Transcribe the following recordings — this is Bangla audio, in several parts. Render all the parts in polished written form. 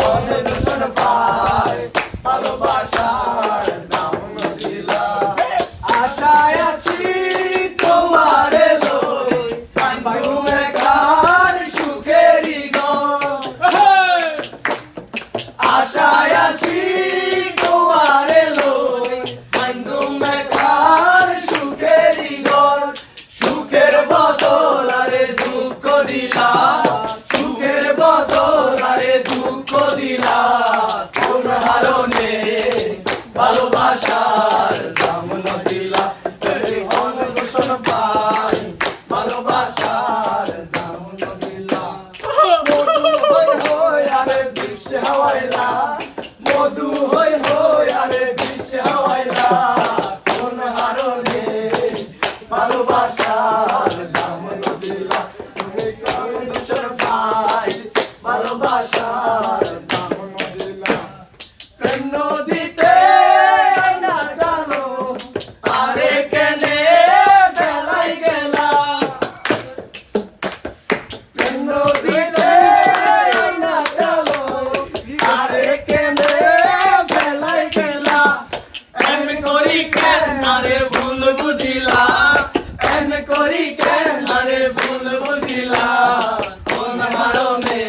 অনেক দূষণ পায় ভালোবাসার দাম দিলা আশায় আছি তোমারে লই বান্ধব একার সুখেরই ঘর আশায় আছি তোমারে লই বান্ধব একার সুখেরই ঘর সুখের বদল আরে দুঃখ দিলা সুখের বদল আরে দুঃখ দিলা কোন হারণে ভালোবাসার দাম দিলা অনেক দূষণ পাই ভালোবাসার দাম দিলা মধু হই হই আরে বৃষ্টি হাওয়াইলা মধু হই হই আরে বৃষ্টি হাওয়াইলা কোন হারণে ভালোবাসার দাম দিলা অনেক দূষণ পাই ভালোবাসার দাম দিলা প্রেম নদীতে না গেলো আরে কেনে ফেলাই গেলা প্রেম নদীতে না গেলো আরে কেনে ফেলাই গেলা এম করি কেন আরে ভুল বুঝিলা এম করি কেন আরে ভুল বুঝিলা কোন হারণে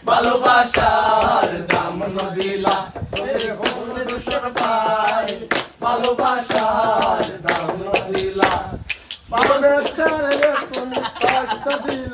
ভালোবাসার দাম দিলা কোন দূষণ পাই ভালোবাসার দাম দিলা ভালোবাসার কোন কষ্ট দিলা